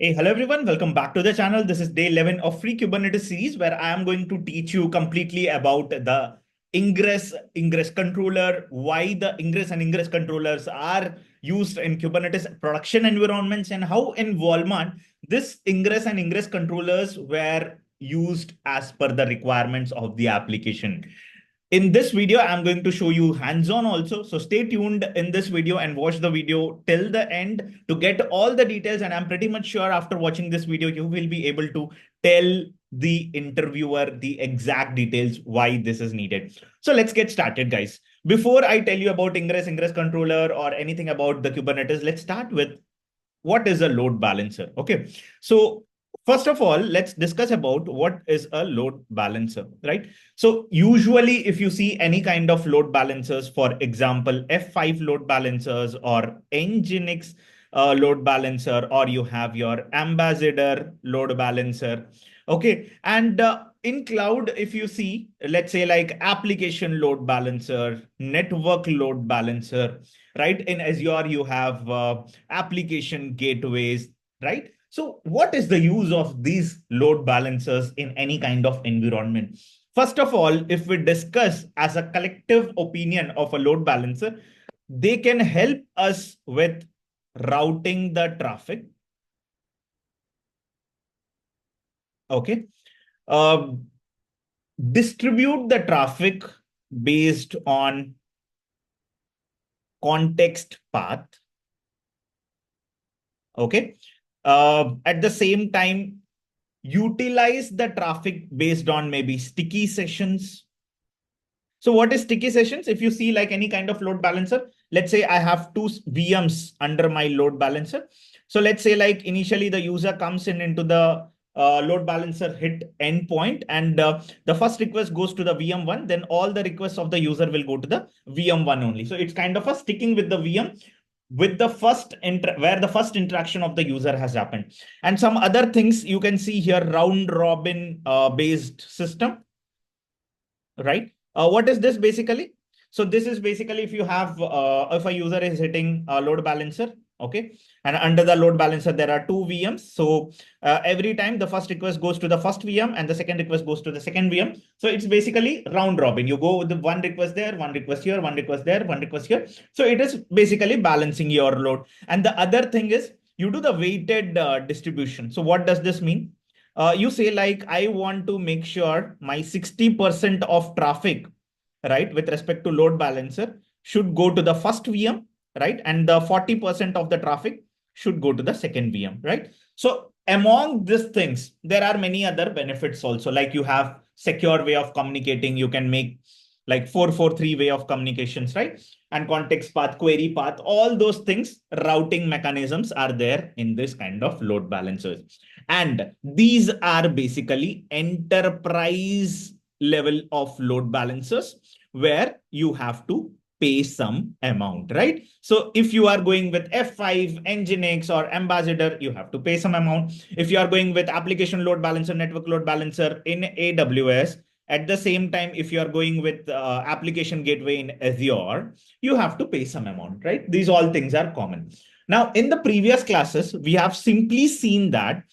Hey, hello everyone. Welcome back to the channel. This is day 11 of free Kubernetes series where I am going to teach you completely about the Ingress controller, why the Ingress and Ingress controllers are used in Kubernetes production environments, and how in Walmart this Ingress and Ingress controllers were used as per the requirements of the application. In this video, I'm going to show you hands-on also. So stay tuned in this video and watch the video till the end to get all the details. And I'm pretty much sure after watching this video, you will be able to tell the interviewer the exact details why this is needed. So let's get started, guys. Before I tell you about Ingress controller, or anything about the Kubernetes, let's start with what is a load balancer. Okay. So first of all, let's discuss about what is a load balancer, right? So usually if you see any kind of load balancers, for example, F5 load balancers or Nginx load balancer, or you have your Ambassador load balancer. Okay. And in cloud, if you see, let's say like application load balancer, network load balancer, right? In Azure, you have application gateways, right? So what is the use of these load balancers in any kind of environment? First of all, if we discuss as a collective opinion of a load balancer, they can help us with routing the traffic. Okay. Distribute the traffic based on context path. Okay. At the same time, utilize the traffic based on maybe sticky sessions. So what is sticky sessions? If you see like any kind of load balancer, let's say I have two VMs under my load balancer. So let's say like initially the user comes into the load balancer hit endpoint, and the first request goes to the VM1, then all the requests of the user will go to the VM1 only. So it's kind of a sticking with the VM with the where the first interaction of the user has happened. And some other things you can see here, round robin based system, right? What is this basically? So this is basically if you have, if a user is hitting a load balancer, okay, and under the load balancer, there are two VMs. So every time the first request goes to the first VM and the second request goes to the second VM. So it's basically round robin. You go with the one request there, one request here, one request there, one request here. So it is basically balancing your load. And the other thing is you do the weighted distribution. So what does this mean? You say like, I want to make sure my 60% of traffic, right, with respect to load balancer should go to the first VM, right? And the 40% of the traffic should go to the second VM, right? So among these things, there are many other benefits also, like you have secure way of communicating. You can make like 443 way of communications, right? And context path, query path, all those things, routing mechanisms are there in this kind of load balancers. And these are basically enterprise level of load balancers where you have to pay some amount, right? So if you are going with F5, Nginx, or Ambassador, you have to pay some amount. If you are going with application load balancer, network load balancer in AWS, at the same time, if you are going with application gateway in Azure, you have to pay some amount, right? These all things are common. Now, in the previous classes, we have simply seen that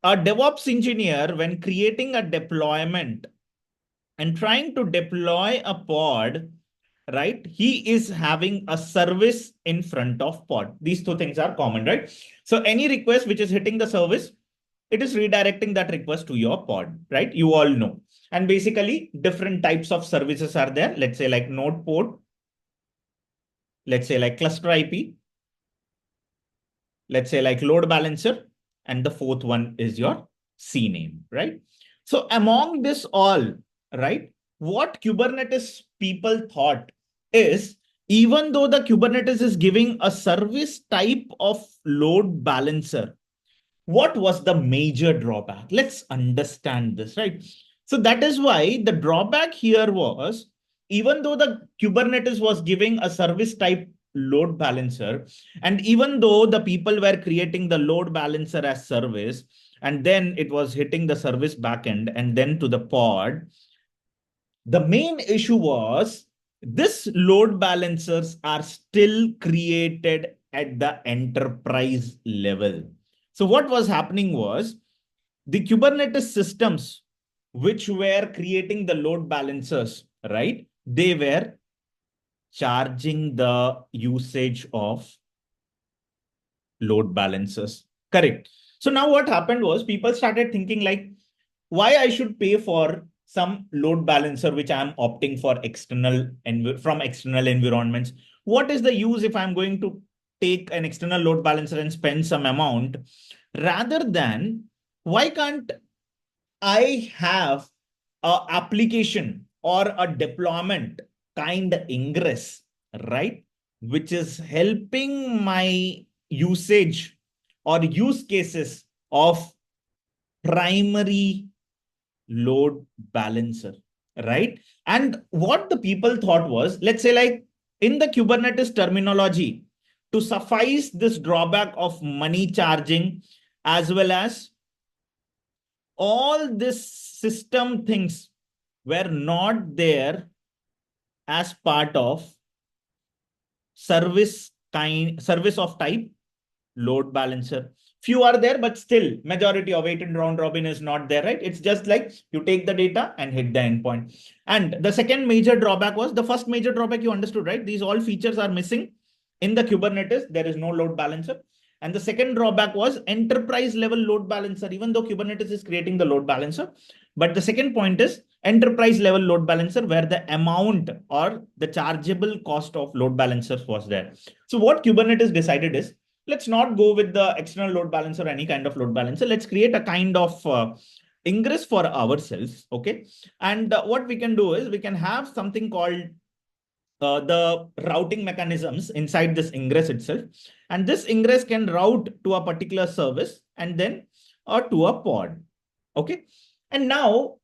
a DevOps engineer, when creating a deployment and trying to deploy a pod, right, he is having a service in front of pod. These two things are common, right? So any request which is hitting the service, it is redirecting that request to your pod, right? You all know. And basically different types of services are there. Let's say like node port, let's say like cluster IP, let's say like load balancer, and the fourth one is your CNAME, right? So among this all, right, what Kubernetes people thought is, even though the Kubernetes is giving a service type of load balancer, what was the major drawback? Let's understand this, right? So that is why the drawback here was, even though the Kubernetes was giving a service type load balancer, and even though the people were creating the load balancer as service, and then it was hitting the service backend and then to the pod, the main issue was this load balancers are still created at the enterprise level. So what was happening was the Kubernetes systems which were creating the load balancers, right? They were charging the usage of load balancers. Correct. So now what happened was people started thinking like, why I should pay for some load balancer, which I'm opting for from external environments. What is the use if I'm going to take an external load balancer and spend some amount rather than why can't I have a application or a deployment kind Ingress, right? Which is helping my usage or use cases of primary load balancer, right? And what the people thought was, let's say like in the Kubernetes terminology, to suffice this drawback of money charging as well as all this system things were not there as part of service of type load balancer. Few are there, but still majority of it in round robin is not there, right? It's just like you take the data and hit the endpoint. And the second major drawback was the first major drawback you understood, right? These all features are missing in the Kubernetes. There is no load balancer. And the second drawback was enterprise level load balancer, even though Kubernetes is creating the load balancer. But the second point is enterprise level load balancer, where the amount or the chargeable cost of load balancers was there. So what Kubernetes decided is, let's not go with the external load balancer or any kind of load balancer. Let's create a kind of Ingress for ourselves. Okay. And what we can do is we can have something called the routing mechanisms inside this Ingress itself. And this Ingress can route to a particular service and then to a pod. Okay. And now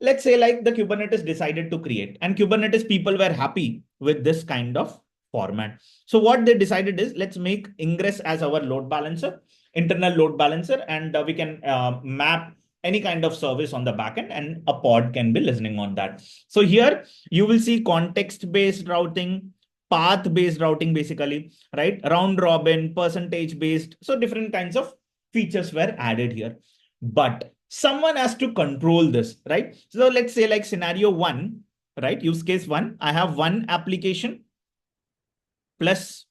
let's say like the Kubernetes decided to create, and Kubernetes people were happy with this kind of format. So what they decided is, let's make Ingress as our load balancer, internal load balancer, and we can map any kind of service on the backend, and a pod can be listening on that. So here you will see context-based routing, path-based routing, basically, right? Round robin, percentage-based. So different kinds of features were added here. But someone has to control this, right? So let's say like scenario one, right? Use case one, I have one application plus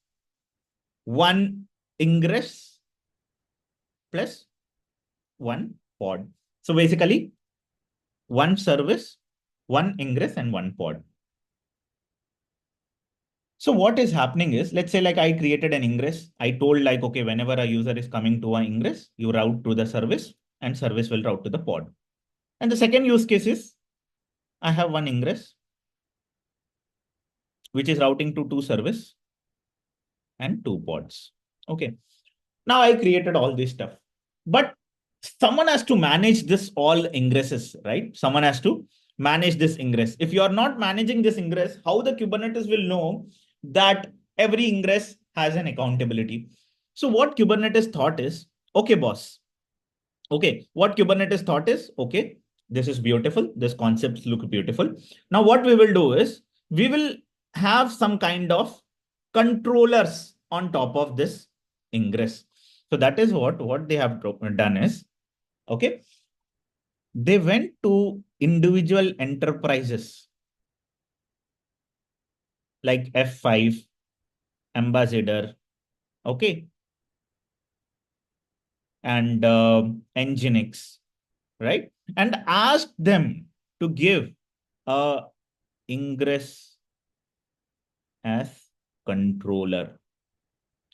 one Ingress plus one pod. So basically one service, one Ingress and one pod. So what is happening is, let's say like I created an Ingress. I told like, okay, whenever a user is coming to an Ingress, you route to the service and service will route to the pod. And the second use case is I have one Ingress, which is routing to two service and two pods. Okay. Now I created all this stuff, but someone has to manage this all ingresses, right? Someone has to manage this ingress. If you are not managing this ingress, how the Kubernetes will know that every ingress has an accountability? So what Kubernetes thought is, okay, boss. Okay, what Kubernetes thought is, okay, this is beautiful. This concepts look beautiful. Now what we will do is, we will have some kind of controllers on top of this ingress. So that is what they have done is, okay, they went to individual enterprises like F5, Ambassador, okay, and Nginx, right? And asked them to give a Ingress as controller.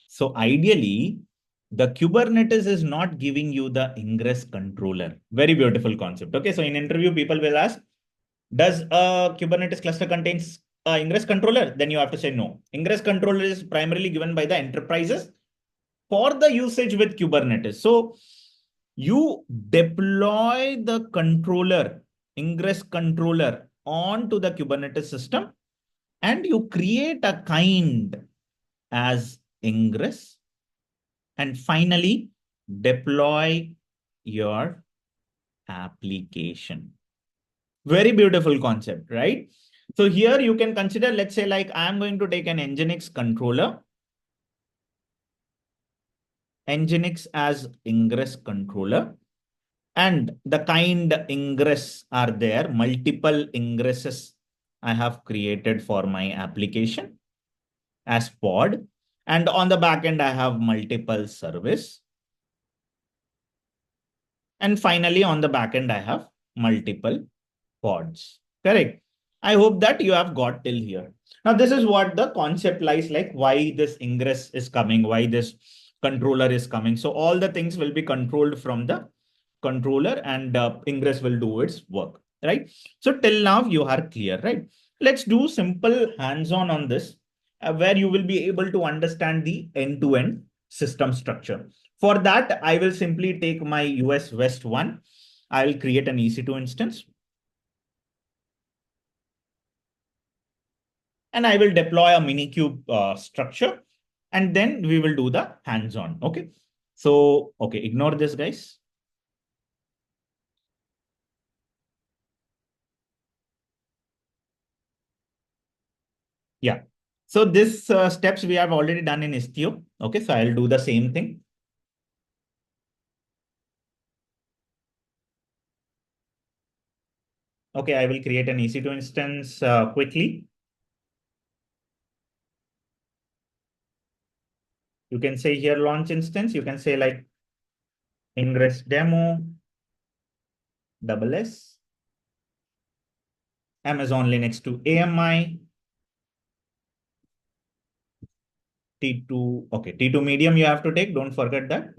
So ideally, the Kubernetes is not giving you the Ingress controller. Very beautiful concept. Okay, so in interview, people will ask, does a Kubernetes cluster contains a Ingress controller? Then you have to say no. Ingress controller is primarily given by the enterprises for the usage with Kubernetes. So you deploy the controller, Ingress controller, onto the Kubernetes system, and you create a kind as Ingress, and finally deploy your application. Very beautiful concept, right? So here you can consider, let's say, like I'm going to take an Nginx controller. Nginx as Ingress controller. And the kind Ingress are there, multiple Ingresses I have created for my application as pod. And on the backend, I have multiple service. And finally, on the backend, I have multiple pods. Correct. I hope that you have got till here. Now, this is what the concept lies like, why this Ingress is coming, why this controller is coming. So all the things will be controlled from the controller and Ingress will do its work, right? So till now you are clear, right? Let's do simple hands-on on this, where you will be able to understand the end-to-end system structure. For that, I will simply take my US West 1. I will create an EC2 instance. And I will deploy a Minikube structure. And then we will do the hands-on. Okay. So, okay, ignore this, guys. Yeah. So this steps we have already done in Istio. Okay. So I'll do the same thing. Okay. I will create an EC2 instance quickly. You can say here launch instance. You can say like Ingress demo SS Amazon Linux to AMI T2. Okay. T2 medium you have to take. Don't forget that.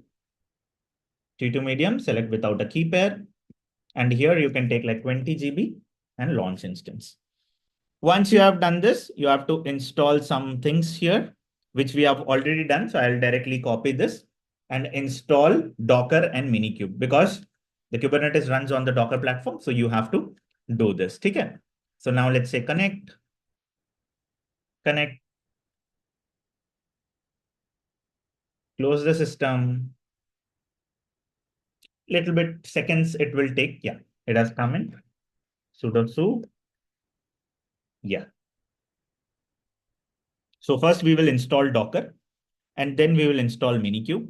T2 medium, select without a key pair. And here you can take like 20 GB and launch instance. Once you have done this, you have to install some things here, which we have already done. So I'll directly copy this and install Docker and Minikube because the Kubernetes runs on the Docker platform. So you have to do this. Okay. So now let's say connect, close the system. Little bit seconds it will take. Yeah, it has come in. Sudo su. Yeah. So first we will install Docker and then we will install Minikube.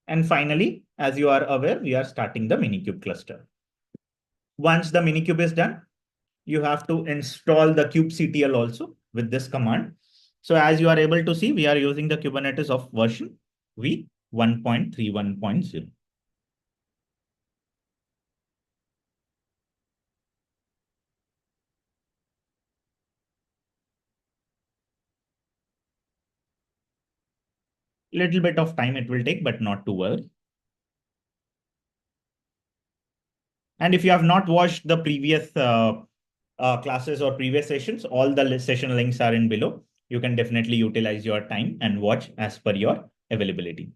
And finally, as you are aware, we are starting the Minikube cluster. Once the Minikube is done, you have to install the kubectl also with this command. So as you are able to see, we are using the Kubernetes of version v1.31.0. Little bit of time it will take, but not to worry. And if you have not watched the previous classes or previous sessions, all the session links are in below. You can definitely utilize your time and watch as per your availability.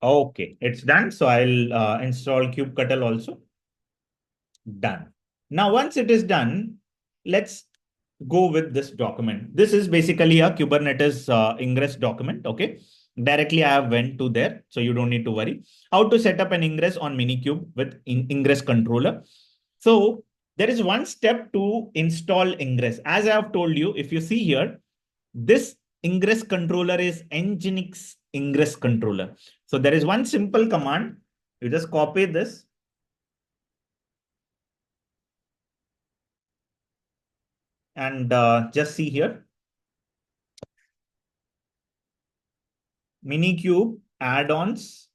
Okay, it's done. So I'll install 𝐶𝐽 also. Done. Now, once it is done, let's go with this document. This is basically a Kubernetes Ingress document. Okay. Directly I have went to there. So you don't need to worry. How to set up an Ingress on Minikube with Ingress Controller. So there is one step to install Ingress. As I have told you, if you see here, this Ingress controller is Nginx Ingress controller. So there is one simple command. You just copy this. And just see here. Minikube add-ons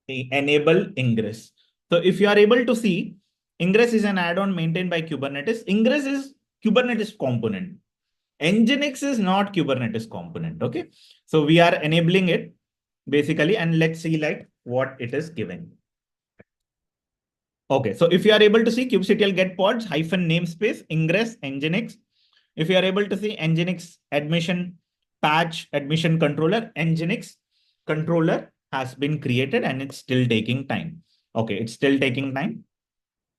enable Ingress. So if you are able to see, Ingress is an add-on maintained by Kubernetes. Ingress is Kubernetes component. Nginx is not Kubernetes component. Okay. So we are enabling it basically, and let's see like what it is giving. Okay. So if you are able to see kubectl get pods hyphen namespace Ingress Nginx, if you are able to see Nginx admission patch admission controller, Nginx controller has been created and it's still taking time. Okay, it's still taking time.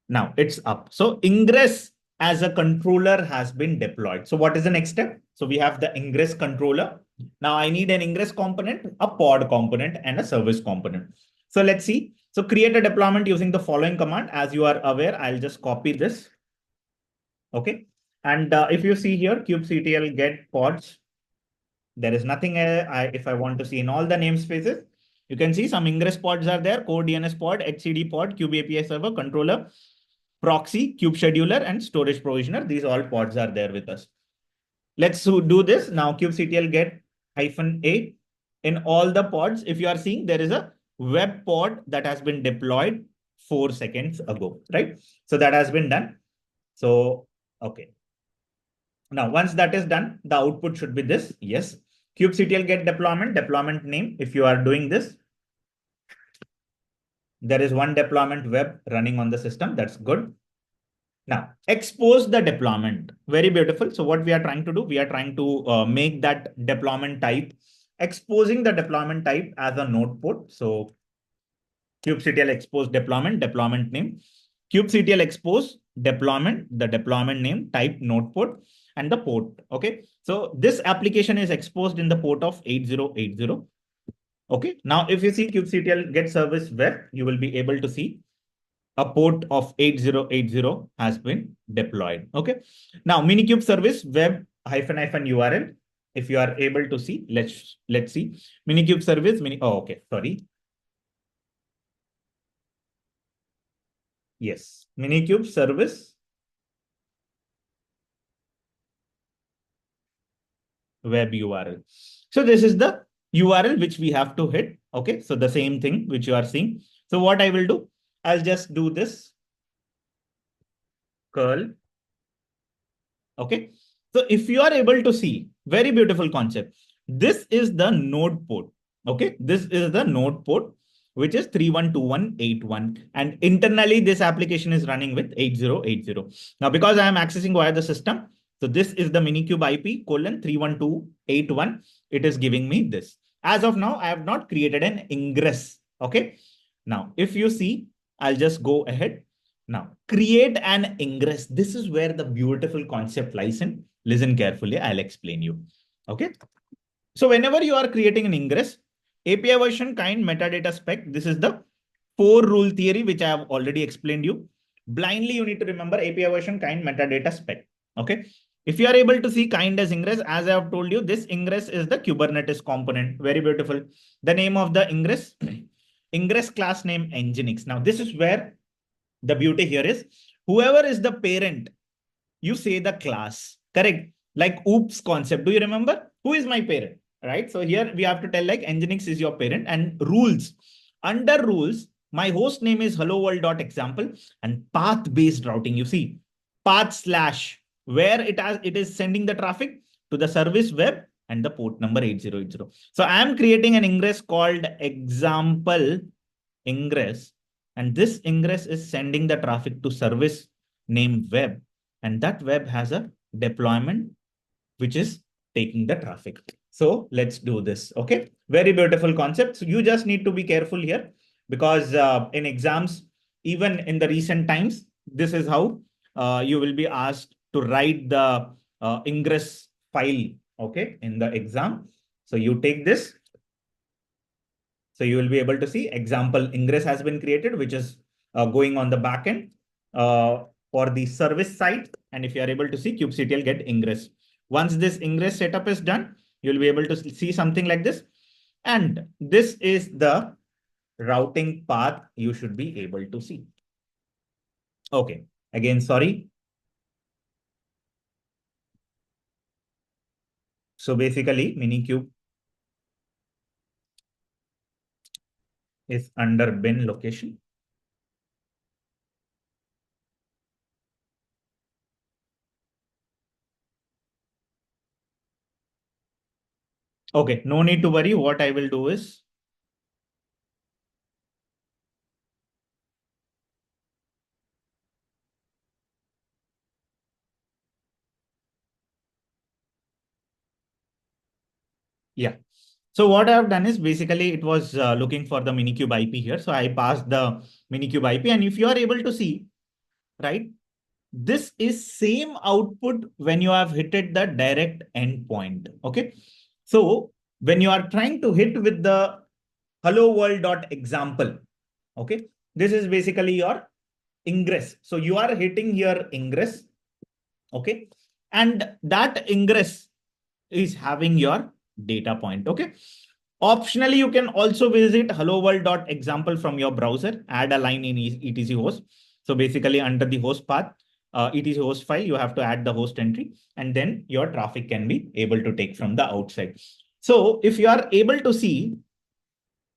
Now it's up. So Ingress as a controller has been deployed. So what is the next step? So we have the Ingress controller. Now I need an Ingress component, a pod component, and a service component. So let's see. So create a deployment using the following command. As you are aware, I'll just copy this. Okay. And if you see here, kubectl get pods, there is nothing if I want to see in all the namespaces, you can see some Ingress pods are there, core DNS pod, HCD pod, Kube API server, controller, proxy, kube scheduler, and storage provisioner. These all pods are there with us. Let's do this now. Kubectl get -a in all the pods. If you are seeing, there is a web pod that has been deployed 4 seconds ago, right? So that has been done. So, okay. Now, once that is done, the output should be this. Yes. Kubectl get deployment name. If you are doing this, there is one deployment web running on the system. That's good. Now, expose the deployment. Very beautiful. So what we are trying to do, we are trying to make that deployment type, exposing the deployment type as a node port. So kubectl expose deployment name, kubectl expose deployment, the deployment name, type node port, and the port. Okay. So this application is exposed in the port of 8080. Okay. Now, if you see kubectl get service web, you will be able to see a port of 8080 has been deployed. Okay. Now, Minikube service web -- URL. If you are able to see, let's see Minikube service. Okay. Sorry. Yes. Minikube service web URL. So this is the URL which we have to hit. Okay. So the same thing which you are seeing. So what I will do, I'll just do this curl. Okay. So if you are able to see, very beautiful concept. This is the node port. Okay. This is the node port, which is 312181. And internally, this application is running with 8080. Now, because I am accessing via the system, so this is the Minikube IP :31281. It is giving me this. As of now, I have not created an ingress. Okay. Now, if you see, I'll just go ahead. Now, create an ingress. This is where the beautiful concept lies in. Listen carefully. I'll explain you. Okay. So whenever you are creating an ingress, API version kind metadata spec. This is the 4-rule theory, which I have already explained you. Blindly, you need to remember API version kind metadata spec. Okay. If you are able to see kind as ingress, as I have told you, this ingress is the Kubernetes component. Very beautiful. The name of the ingress, ingress class name Nginx. Now, this is where the beauty here is, whoever is the parent, you say the class, correct? Like oops concept. Do you remember? Who is my parent? Right? So here we have to tell like Nginx is your parent, and rules. Under rules, my host name is hello world.example, and path-based routing. You see, path / where it is sending the traffic to the service web and the port number 8080. So I am creating an ingress called example ingress, and this ingress is sending the traffic to service name web, and that web has a deployment which is taking the traffic. So let's do this. Okay. Very beautiful concept. So you just need to be careful here, because in exams, even in the recent times, this is how you will be asked to write the ingress file. Okay. In the exam. So you take this. So you will be able to see example ingress has been created, which is going on the backend for the service side. And if you are able to see kubectl get ingress. Once this ingress setup is done, you'll be able to see something like this. And this is the routing path you should be able to see. Okay. Again, sorry. So basically, Minikube is under bin location. Okay, no need to worry. What I will do is, yeah. So what I have done is basically it was looking for the Minikube IP here. So I passed the Minikube IP, and if you are able to see, right, this is same output when you have hit it the direct endpoint. Okay. So when you are trying to hit with the hello world.example, okay, this is basically your ingress. So you are hitting here ingress. Okay. And that ingress is having your data point. Okay. Optionally, you can also visit hello world.example from your browser, add a line in etc host. So basically under the host path, etc host file, you have to add the host entry, and then your traffic can be able to take from the outside. So if you are able to see,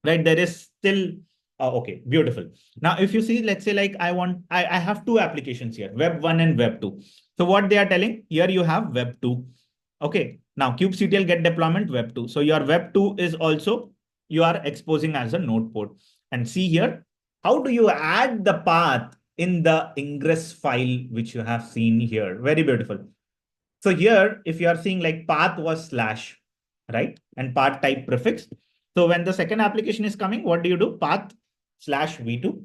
right, there is still, okay, beautiful. Now, if you see, let's say like I have two applications here, web 1 and web 2. So what they are telling here, you have web 2. Okay. Now kubectl get deployment web 2. So your web 2 is also, you are exposing as a node port. And see here, how do you add the path in the ingress file, which you have seen here? Very beautiful. So here, if you are seeing like path was slash, right? And path type prefix. So when the second application is coming, what do you do? Path slash v2,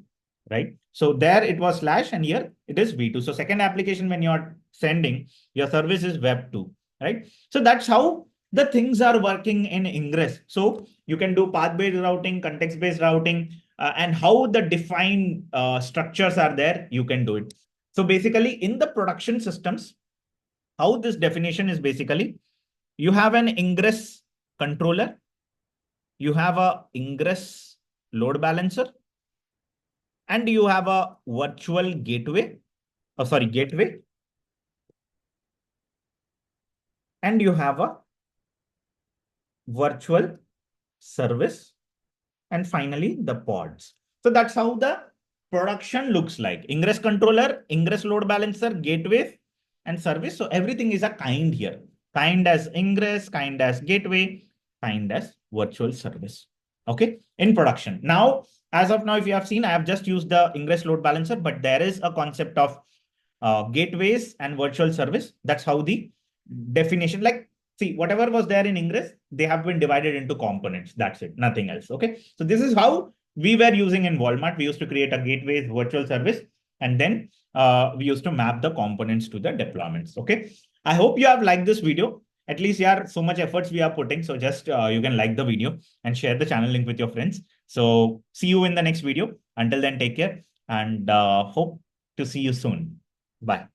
right? So there it was slash and here it is v2. So second application, when you're sending, your service is web 2, right? So that's how the things are working in Ingress. So you can do path-based routing, context-based routing, and how the defined structures are there, you can do it. So basically in the production systems, how this definition is basically, you have an Ingress controller, you have a Ingress load balancer, and you have a virtual gateway, gateway, and you have a virtual service, and finally the pods. So that's how the production looks like. Ingress controller, Ingress load balancer, gateway, and service. So everything is a kind here. Kind as Ingress, kind as gateway, kind as virtual service. Okay, in production. Now, as of now, if you have seen, I have just used the Ingress load balancer, but there is a concept of gateways and virtual service. That's how the definition, like, see, whatever was there in Ingress, they have been divided into components. That's it, nothing else. Okay, so this is how we were using in Walmart. We used to create a gateway virtual service, and then we used to map the components to the deployments. Okay, I hope you have liked this video. At least, yeah, so much efforts we are putting. So just you can like the video and share the channel link with your friends. So see you in the next video. Until then, take care and hope to see you soon. Bye.